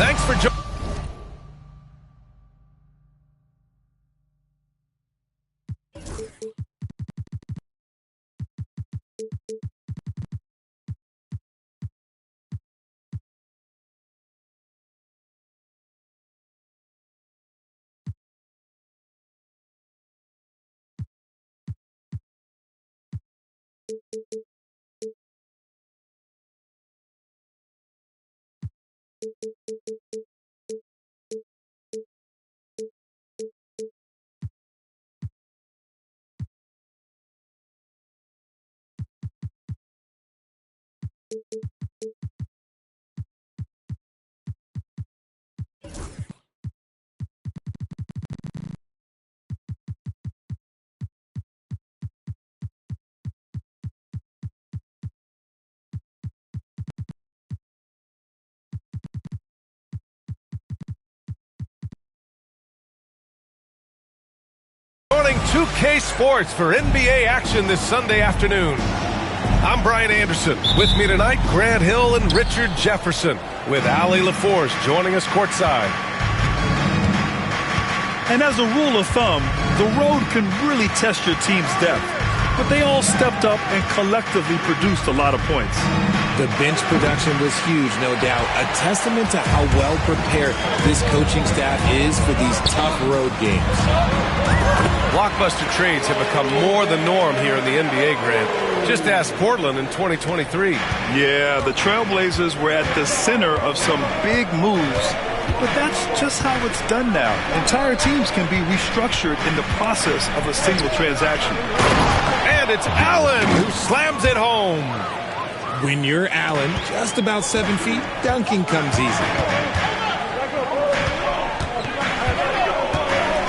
Thanks for joining. Joining 2K Sports for NBA action this Sunday afternoon. I'm Brian Anderson. With me tonight, Grant Hill and Richard Jefferson, with Allie LaForce joining us courtside. And as a rule of thumb, the road can really test your team's depth. But they all stepped up and collectively produced a lot of points. The bench production was huge, no doubt. A testament to how well prepared this coaching staff is for these tough road games. Blockbuster trades have become more the norm here in the NBA, Grant. Just ask Portland in 2023. Yeah, the Trailblazers were at the center of some big moves. But that's just how it's done now. Entire teams can be restructured in the process of a single transaction. And it's Allen who slams it home. When you're Allen, just about 7 feet, dunking comes easy.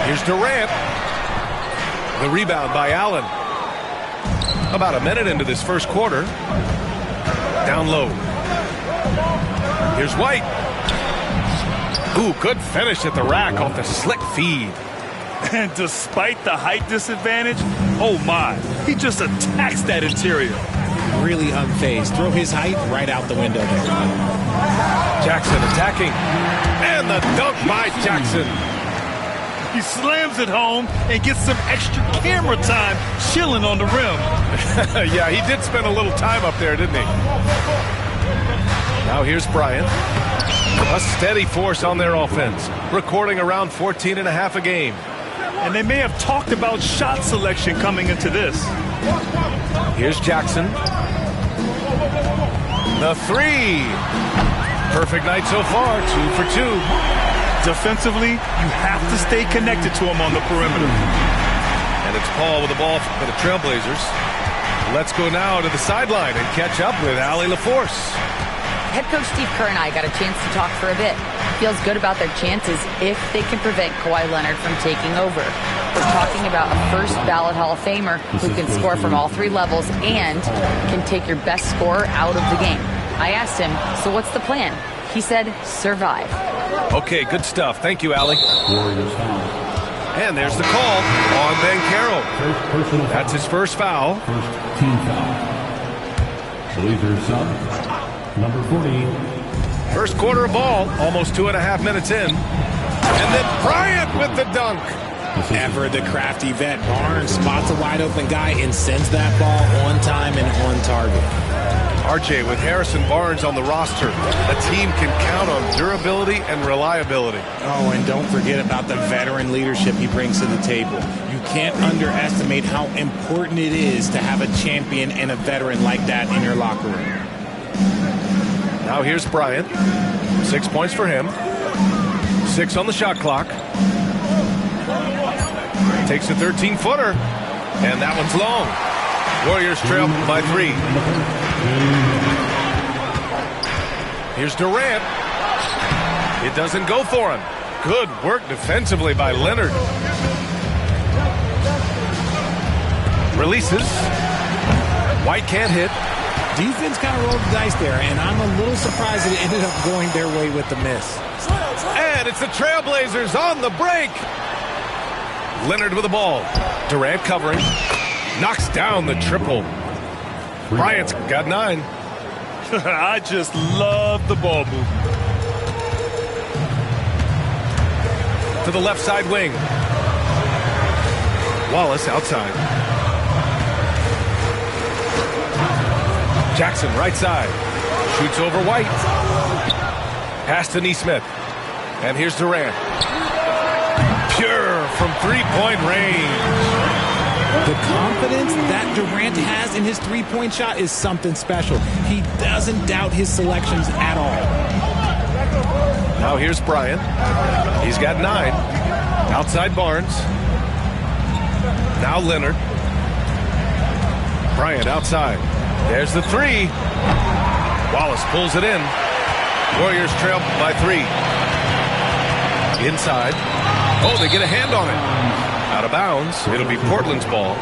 Here's Durant. The rebound by Allen. About a minute into this first quarter. Down low. Here's White. Ooh, good finish at the rack off the slick feed. And despite the height disadvantage, oh my, he just attacks that interior. Really unfazed. Throw his height right out the window there. Jackson attacking. And the dunk by Jackson. He slams it home and gets some extra camera time chilling on the rim. Yeah, he did spend a little time up there, didn't he? Now here's Bryant. A steady force on their offense, recording around 14 and a half a game. And they may have talked about shot selection coming into this. Here's Jackson. The three. Perfect night so far, 2 for 2. Defensively, you have to stay connected to him on the perimeter. And it's Paul with the ball for the Trailblazers. Let's go now to the sideline and catch up with Allie LaForce. Head coach Steve Kerr and I got a chance to talk for a bit. Feels good about their chances if they can prevent Kawhi Leonard from taking over. We're talking about a first ballot Hall of Famer who can score from all 3 levels and can take your best scorer out of the game. I asked him, so what's the plan? He said, survive. Okay, good stuff. Thank you, Allie. And there's the call on Banchero. That's his first foul. First team foul. Blazers sub, number 40. First quarter of ball, almost 2.5 minutes in. And then Bryant with the dunk. Ever the crafty vet, Barnes spots a wide open guy and sends that ball on time and on target. RJ, with Harrison Barnes on the roster, a team can count on durability and reliability. Oh, and don't forget about the veteran leadership he brings to the table. You can't underestimate how important it is to have a champion and a veteran like that in your locker room. Now here's Bryant. 6 points for him. 6 on the shot clock. Takes a 13-footer. And that one's long. Warriors trail by 3. Here's Durant. It doesn't go for him. Good work defensively by Leonard. Releases. White can't hit. Defense kind of rolled the dice there, and I'm a little surprised it ended up going their way with the miss. And it's the Trailblazers on the break. Leonard with the ball. Durant covering. Knocks down the triple. Bryant's got 9. I just love the ball movement. to the left side wing. Wallace outside. Jackson right side. Shoots over White. Pass to Nesmith. And here's Durant. Pure from three-point range. The confidence that Durant has in his three-point shot is something special. He doesn't doubt his selections at all. Now here's Bryant. He's got 9. Outside Barnes. Now Leonard. Bryant outside. There's the 3. Wallace pulls it in. Warriors trail by 3. Inside. Oh, they get a hand on it. Out of bounds. It'll be Portland's ball.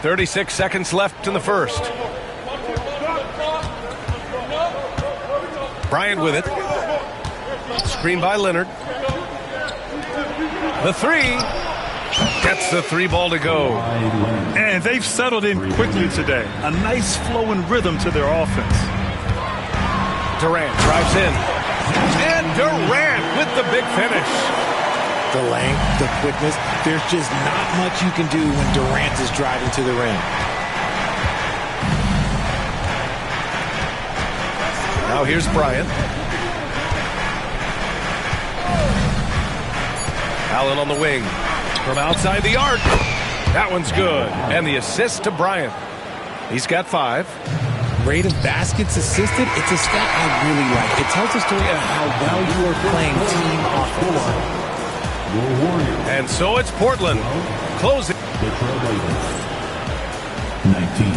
.36 seconds left in the first. Bryant with it. Screen by Leonard. The 3. Gets the 3 ball to go. And they've settled in quickly today. A nice flowing rhythm to their offense. Durant drives in. And Durant with the big finish. The length, the quickness, there's just not much you can do when Durant is driving to the rim. Now here's Bryant. Allen on the wing. From outside the arc. That one's good. And the assist to Bryant. He's got 5. Rate of baskets assisted, it's a stat I really like. It tells a story of how well you are playing team offense. And so it's Portland. Closing. The Trailblazers. 19.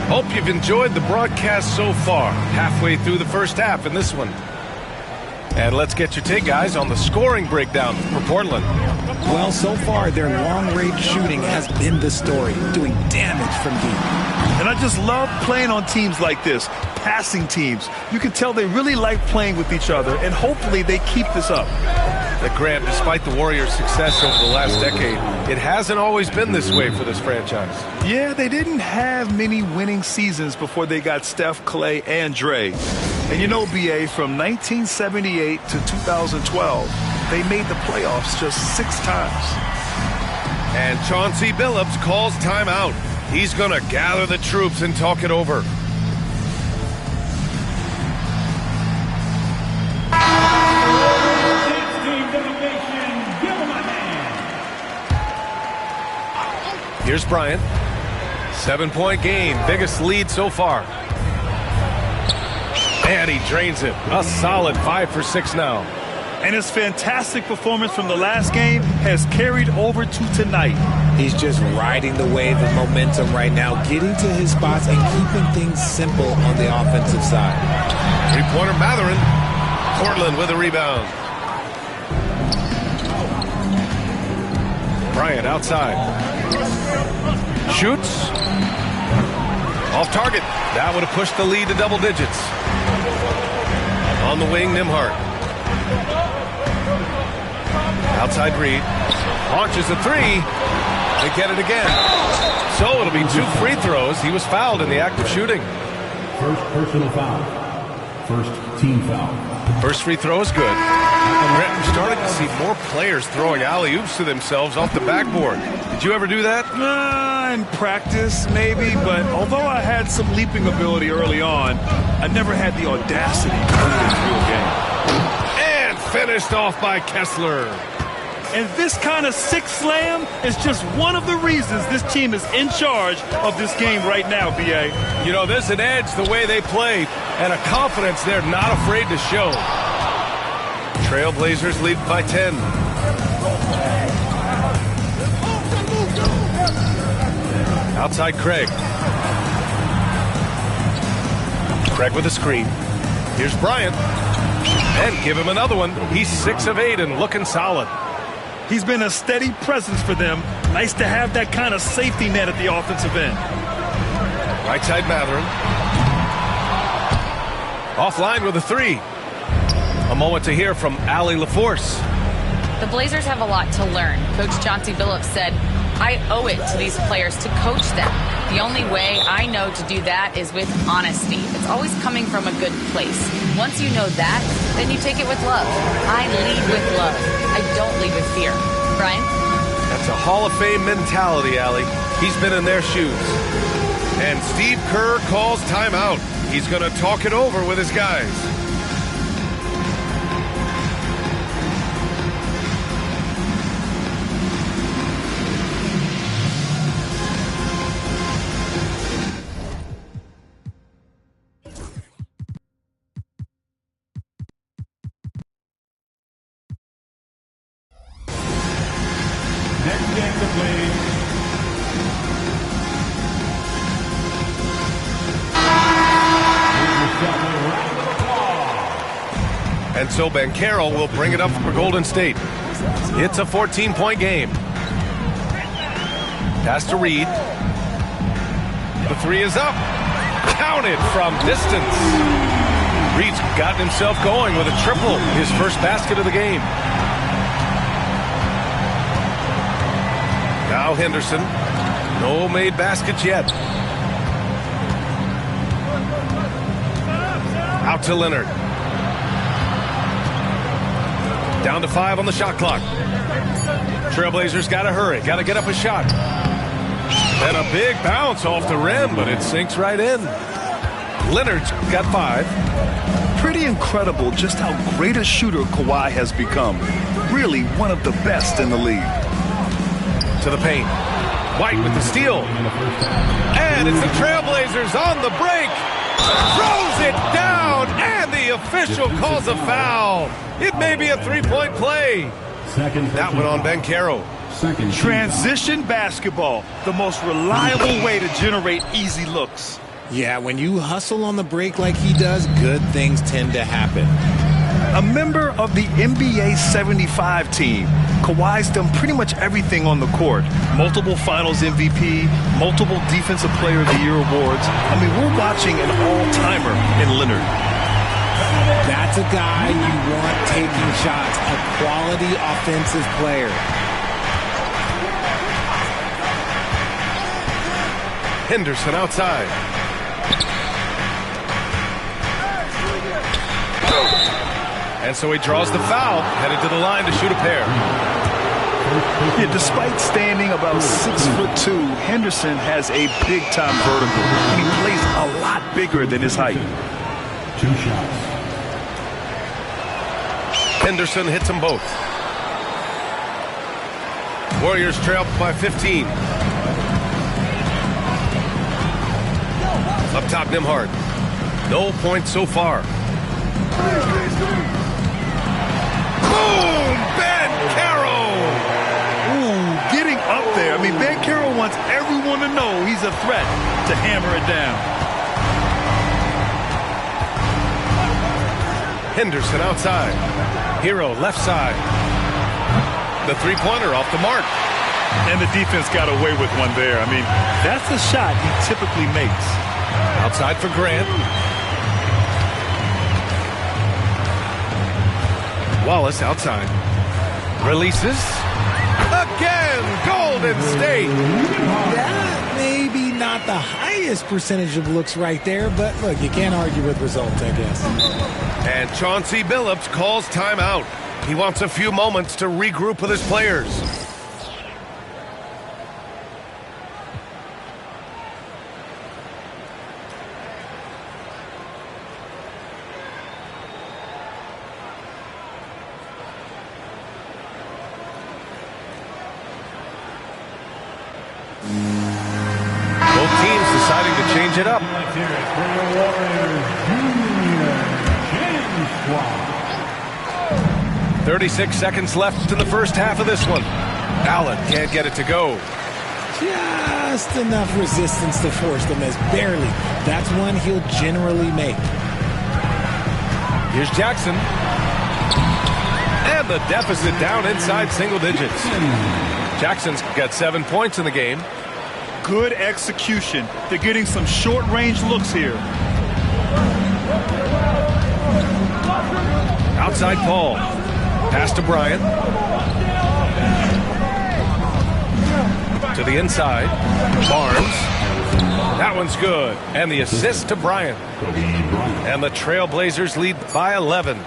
Hope you've enjoyed the broadcast so far. Halfway through the first half in this one. And let's get your take, guys, on the scoring breakdown for Portland. Well, so far, their long-range shooting has been the story, doing damage from deep. And I just love playing on teams like this, passing teams. You can tell they really like playing with each other, and hopefully they keep this up. That Grant, despite the Warriors' success over the last decade, it hasn't always been this way for this franchise. Yeah, they didn't have many winning seasons before they got Steph, Clay, and Dre. And you know, BA, from 1978 to 2012, they made the playoffs just 6 times. And Chauncey Billups calls timeout. He's going to gather the troops and talk it over. Here's Bryant. 7-point game. Biggest lead so far. And he drains it. A solid 5 for 6 now. And his fantastic performance from the last game has carried over to tonight. He's just riding the wave of momentum right now, getting to his spots and keeping things simple on the offensive side. Three-pointer Mathurin. Portland with a rebound. Bryant outside. Shoots. Off target. That would have pushed the lead to double digits. On the wing, Nembhard. Outside Reed. Launches a 3. They get it again. So it'll be 2 free throws. He was fouled in the act of shooting. First personal foul. First team foul. First free throw is good. I'm starting to see more players throwing alley-oops to themselves off the backboard. Did you ever do that? In practice, maybe, but although I had some leaping ability early on, I never had the audacity to do it in a real game. And finished off by Kessler. And this kind of sick slam is just one of the reasons this team is in charge of this game right now, B.A. You know, there's an edge the way they play and a confidence they're not afraid to show. Trailblazers lead by 10. Outside Craig. Craig with a screen. Here's Bryant. And give him another one. He's 6 of 8 and looking solid. He's been a steady presence for them. Nice to have that kind of safety net at the offensive end. Right side Mathurin. Offline with a 3. A moment to hear from Allie LaForce. The Blazers have a lot to learn. Coach Chauncey Billups said, I owe it to these players to coach them. The only way I know to do that is with honesty. It's always coming from a good place. Once you know that, then you take it with love. I lead with love. I don't lead with fear. Brian? That's a Hall of Fame mentality, Allie. He's been in their shoes. And Steve Kerr calls timeout. He's going to talk it over with his guys. Next game to play. And so Banchero will bring it up for Golden State. It's a 14-point game. Pass to Reed. The three is up. Counted from distance. Reed's gotten himself going with a triple, his first basket of the game. Now Henderson. No made baskets yet. Out to Leonard. Down to 5 on the shot clock. Trailblazers got to hurry. Got to get up a shot. And a big bounce off the rim, but it sinks right in. Leonard's got 5. Pretty incredible just how great a shooter Kawhi has become. Really one of the best in the league. To the paint. White with the steal. And it's the Trailblazers on the break. Throws it down, and the official calls a foul. It may be a three-point play. That one on Banchero. Transition basketball, the most reliable way to generate easy looks. Yeah, when you hustle on the break like he does, good things tend to happen. A member of the NBA 75 team, Kawhi's done pretty much everything on the court. Multiple Finals MVP, multiple Defensive Player of the Year awards. I mean, we're watching an all-timer in Leonard. That's a guy you want taking shots, a quality offensive player. Henderson outside. And so he draws the foul, headed to the line to shoot a pair. Yeah, despite standing about 6'2", Henderson has a big-time vertical. And he plays a lot bigger than his height. 2 shots. Henderson hits them both. Warriors trail by 15. Up top, Nembhard. No points so far. Boom! Banchero! Ooh, getting up there. I mean, Banchero wants everyone to know he's a threat to hammer it down. Henderson outside. Hero left side. The three-pointer off the mark. And the defense got away with one there. I mean, that's a shot he typically makes. Outside for Grant. Wallace outside. Releases. Again, Golden State. That may be not the highest percentage of looks right there, but look, you can't argue with results, I guess. And Chauncey Billups calls timeout. He wants a few moments to regroup with his players. Both teams deciding to change it up. 36 seconds left in the first half of this one. Allen can't get it to go. Just enough resistance to force the miss. Barely. That's one he'll generally make. Here's Jackson. And the deficit down inside single digits. Jackson's got 7 points in the game. Good execution. They're getting some short-range looks here. Outside Paul. Pass to Bryant. To the inside. Barnes. That one's good. And the assist to Bryant. And the Trailblazers lead by 11.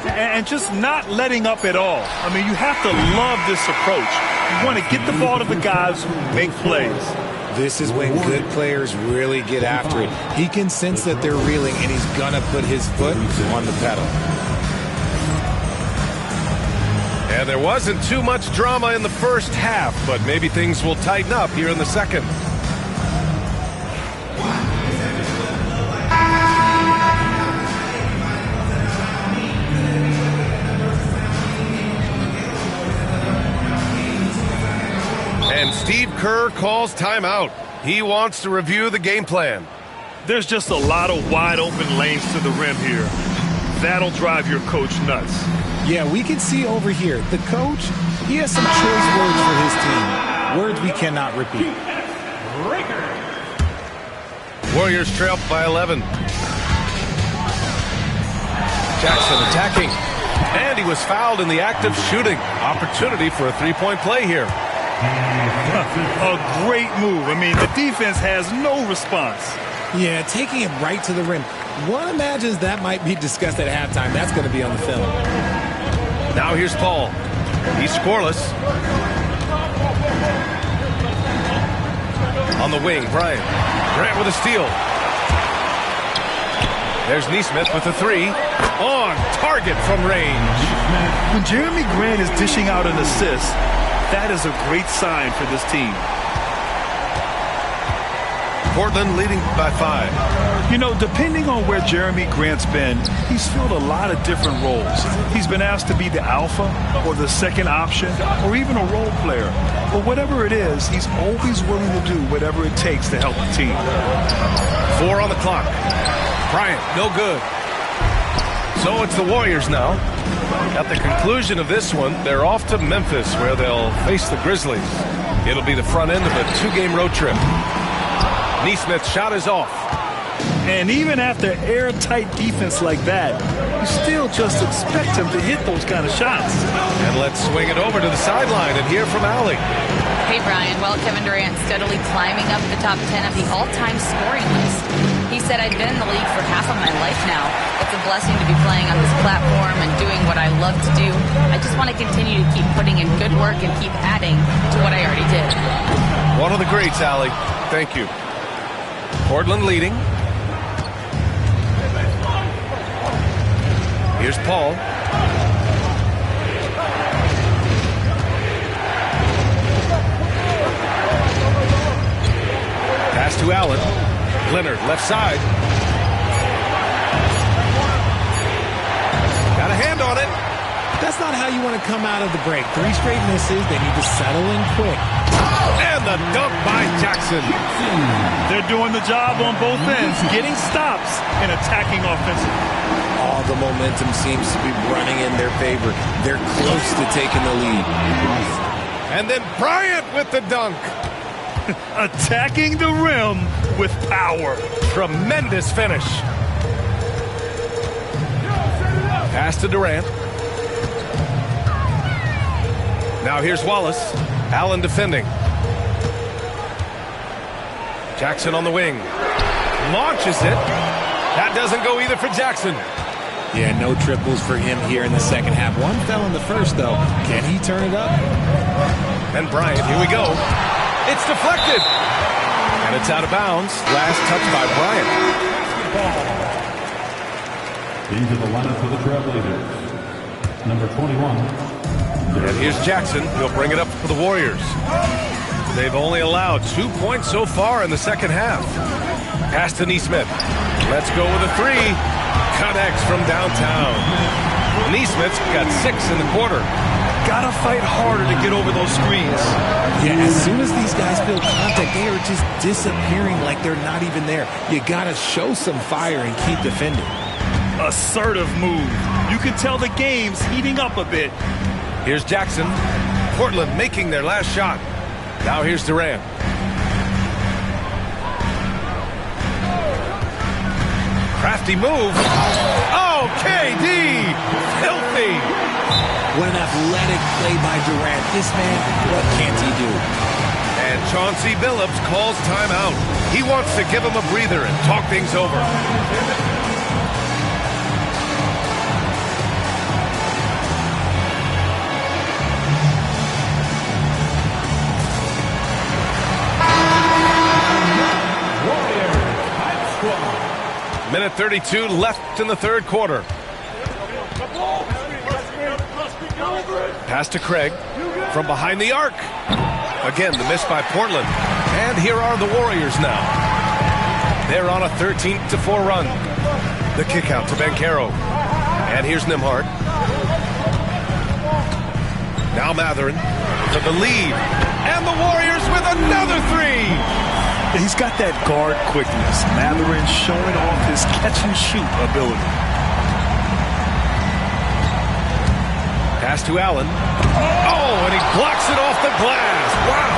And just not letting up at all. I mean, you have to love this approach. You want to get the ball to the guys who make plays. This is when good players really get after it. He can sense that they're reeling, and he's going to put his foot on the pedal. And there wasn't too much drama in the first half, but maybe things will tighten up here in the second. And Steve Kerr calls timeout. He wants to review the game plan. There's just a lot of wide open lanes to the rim here. That'll drive your coach nuts. Yeah, we can see over here, the coach, he has some choice words for his team. Words we cannot repeat. Warriors trail by 11. Jackson attacking. And he was fouled in the act of shooting. Opportunity for a three-point play here. A great move. I mean, the defense has no response. Yeah, taking it right to the rim. One imagines that might be discussed at halftime. That's going to be on the film. Now here's Paul. He's scoreless. On the wing, Bryant. Grant with a steal. There's Nesmith with a three. On target from range. When Jeremy Grant is dishing out an assist, that is a great sign for this team. Portland leading by 5. You know, depending on where Jeremy Grant's been, he's filled a lot of different roles. He's been asked to be the alpha or the second option or even a role player. But whatever it is, he's always willing to do whatever it takes to help the team. 4 on the clock. Bryant, no good. So it's the Warriors now. At the conclusion of this one, they're off to Memphis where they'll face the Grizzlies. It'll be the front end of a 2-game road trip. Nesmith's shot is off. And even after airtight defense like that, you still just expect him to hit those kind of shots. And let's swing it over to the sideline and hear from Allie. Hey, Brian. Well, Kevin Durant steadily climbing up the top 10 of the all-time scoring list. He said, I've been in the league for half of my life now. It's a blessing to be playing on this platform and doing what I love to do. I just want to continue to keep putting in good work and keep adding to what I already did. One of the greats, Allie. Thank you. Portland leading. Here's Paul. Pass to Allen. Leonard, left side. Got a hand on it. That's not how you want to come out of the break. 3 straight misses. They need to settle in quick. And the dunk by Jackson. They're doing the job on both ends, getting stops and attacking offensively. All the momentum seems to be running in their favor. They're close to taking the lead. And then Bryant with the dunk. Attacking the rim with power. Tremendous finish. Pass to Durant. Now here's Wallace. Allen defending. Jackson on the wing. Launches it. That doesn't go either for Jackson. Yeah, no triples for him here in the second half. One fell in the first, though. Can he turn it up? And Bryant, here we go. It's deflected. And it's out of bounds. Last touch by Bryant. Into the lineup for the Trailblazers. Number 21. And here's Jackson. He'll bring it up for the Warriors. They've only allowed 2 points so far in the second half. Pass to Nesmith. Let's go with a 3. Connects from downtown. Nesmith's got 6 in the quarter. Gotta fight harder to get over those screens. Yeah, as soon as these guys feel contact, they are just disappearing like they're not even there. You gotta show some fire and keep defending. Assertive move. You can tell the game's heating up a bit. Here's Jackson. Portland making their last shot. Now here's Durant. Crafty move. Oh, KD! Filthy! What an athletic play by Durant. This man, what can't he do? And Chauncey Billups calls timeout. He wants to give him a breather and talk things over. Minute 32 left in the third quarter. Pass to Craig from behind the arc. Again, the miss by Portland. And here are the Warriors now. They're on a 13-4 run. The kick out to Banchero. And here's Nembhard. Now Mathurin to the lead. And the Warriors with another three. He's got that guard quickness. Mathurin showing off his catch-and-shoot ability. Pass to Allen. Oh, and he blocks it off the glass. Wow.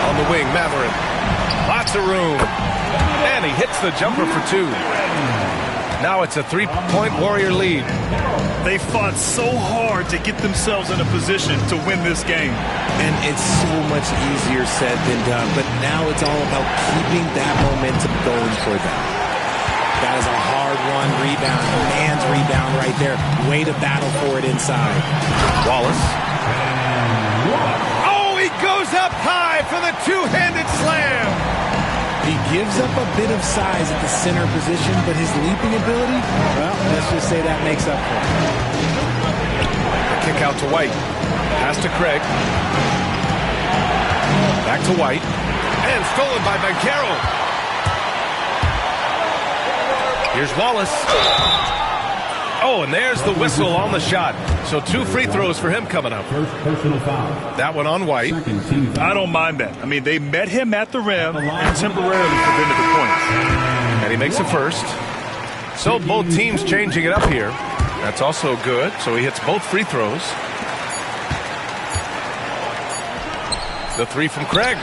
On the wing, Mathurin. Lots of room. And he hits the jumper for two. Now it's a three-point Warrior lead. They fought so hard to get themselves in a position to win this game. And it's so much easier said than done. But now it's all about keeping that momentum going for them. That is a hard-won rebound. A man's rebound right there. Way to battle for it inside. Wallace. Oh, he goes up high for the two-handed slam. He gives up a bit of size at the center position, but his leaping ability, well, let's just say that makes up for it. The kick out to White. Pass to Craig. Back to White. And stolen by Banchero. Here's Wallace. Oh, and there's the whistle on the shot. So 2 free throws for him coming up. First personal foul. That one on White. I don't mind that. I mean, they met him at the rim and temporarily prevented the points. And he makes a first. So both teams changing it up here. That's also good. So he hits both free throws. The three from Craig.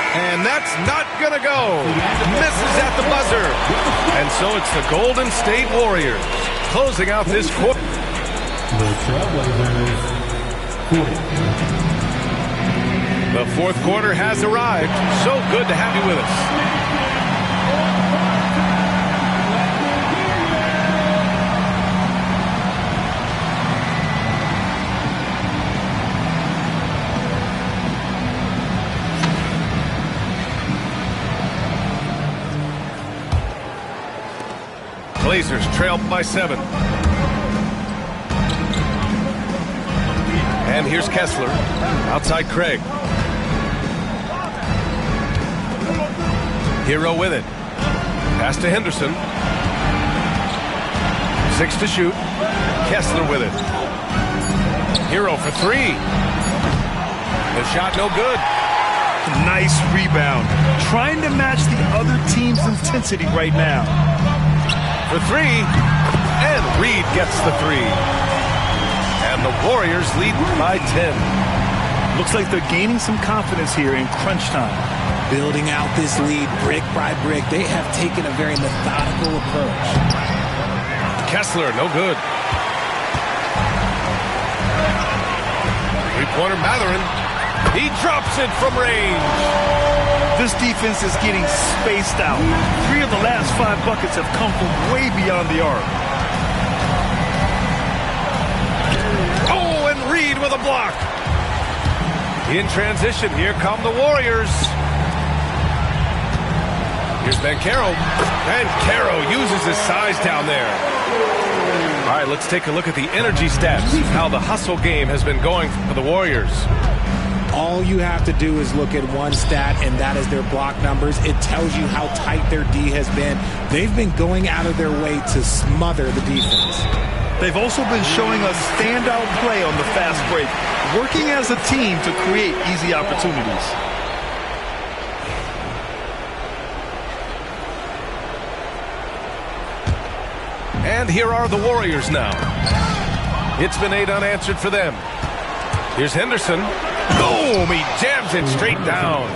And that's not going to go. Misses at the buzzer. And so it's the Golden State Warriors closing out this quarter. The Trailblazers 40. The fourth quarter has arrived. So good to have you with us. Blazers trail by 7. And here's Kessler. Outside Craig. Hero with it. Pass to Henderson. 6 to shoot. Kessler with it. Hero for 3. The shot no good. Nice rebound. Trying to match the other team's intensity right now. For 3, and Reed gets the 3. And the Warriors lead by 10. Looks like they're gaining some confidence here in crunch time. Building out this lead brick by brick. They have taken a very methodical approach. Kessler, no good. Three-pointer Mathurin. He drops it from range. This defense is getting spaced out. 3 of the last 5 buckets have come from way beyond the arc. Oh, and Reed with a block. In transition, here come the Warriors. Here's Banchero. Banchero uses his size down there. All right, let's take a look at the energy stats. How the hustle game has been going for the Warriors. All you have to do is look at one stat, and that is their block numbers. It tells you how tight their D has been. They've been going out of their way to smother the defense. They've also been showing us standout play on the fast break, working as a team to create easy opportunities. And here are the Warriors now. It's been 8 unanswered for them. Here's Henderson. Boom! He jams it straight down.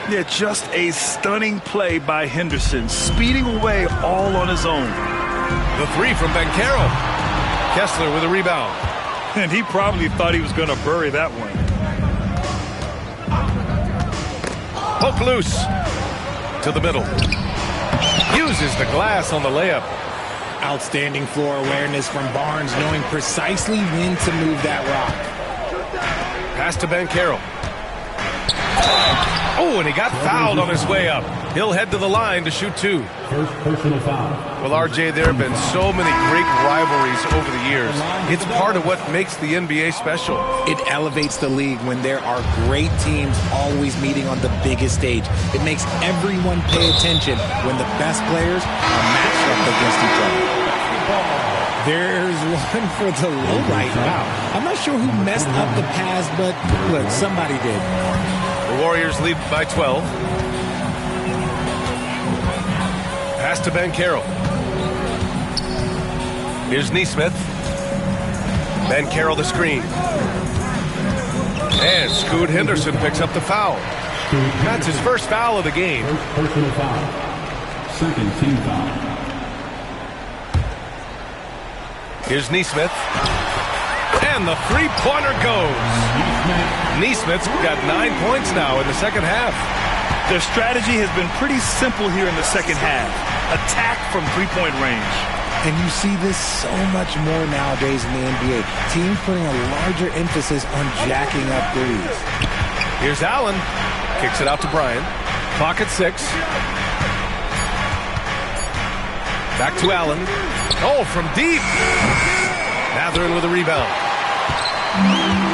Yeah, just a stunning play by Henderson, speeding away all on his own. The 3 from Banchero. Kessler with a rebound. And he probably thought he was going to bury that one. Poke loose. To the middle. Uses the glass on the layup. Outstanding floor awareness from Barnes, knowing precisely when to move that rock. Pass to Banchero. Oh, and he got fouled on his way up. He'll head to the line to shoot 2. First personal foul. Well, RJ, there have been so many great rivalries over the years. It's part of what makes the NBA special. It elevates the league when there are great teams always meeting on the biggest stage. It makes everyone pay attention when the best players are matched up against each other. There's one for the low right. Wow. I'm not sure who messed up the pass, but look, somebody did. The Warriors lead by 12. Pass to Banchero. Here's Nesmith. Banchero the screen. And Scoot Henderson picks up the foul. That's his first foul of the game. First personal foul. Second team foul. Here's Nesmith. And the three-pointer goes. Nesmith's got 9 points now in the second half. Their strategy has been pretty simple here in the second half. Attack from three-point range. And you see this so much more nowadays in the NBA. Teams putting a larger emphasis on jacking up threes. Here's Allen. Kicks it out to Bryant. Clock at 6. Back to Allen. Oh, from deep. Mathurin with a rebound.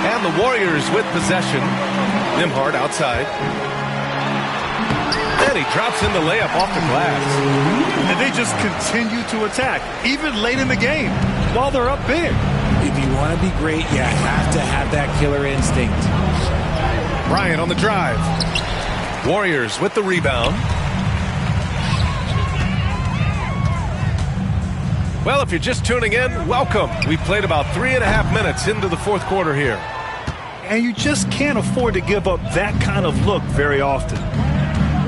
And the Warriors with possession. Nembhard outside. And he drops in the layup off the glass. And they just continue to attack, even late in the game, while they're up big. If you want to be great, you have to have that killer instinct. Bryant on the drive. Warriors with the rebound. Well, if you're just tuning in, welcome. We've played about 3.5 minutes into the fourth quarter here. And you just can't afford to give up that kind of look very often.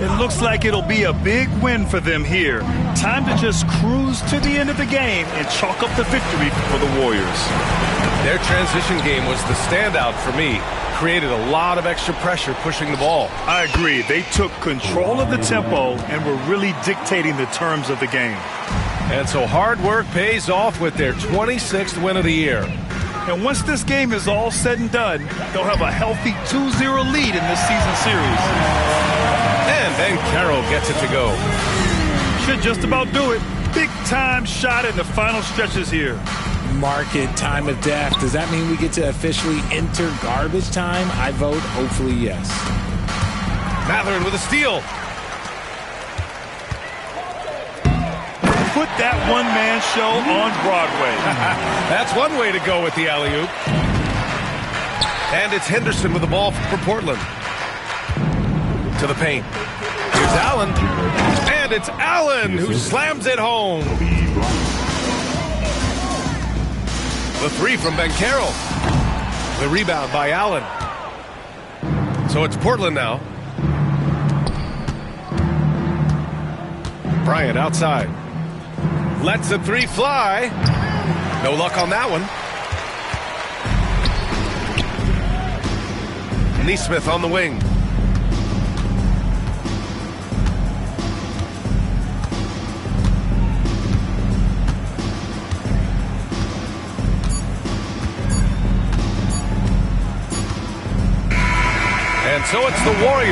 It looks like it'll be a big win for them here. Time to just cruise to the end of the game and chalk up the victory for the Warriors. Their transition game was the standout for me. Created a lot of extra pressure pushing the ball. I agree. They took control of the tempo and were really dictating the terms of the game. And so hard work pays off with their 26th win of the year. And once this game is all said and done, they'll have a healthy 2-0 lead in this season series. And Banchero gets it to go. Should just about do it. Big time shot in the final stretches here. Market time of death. Does that mean we get to officially enter garbage time? I vote hopefully yes. Mathurin with a steal. Put that one-man show on Broadway. That's one way to go with the alley-oop. And it's Henderson with the ball for Portland. To the paint. Here's Allen. And it's Allen who slams it home. The three from Banchero. The rebound by Allen. So it's Portland now. Bryant outside. Lets the three fly. No luck on that one. Nesmith on the wing. And so it's the Warriors.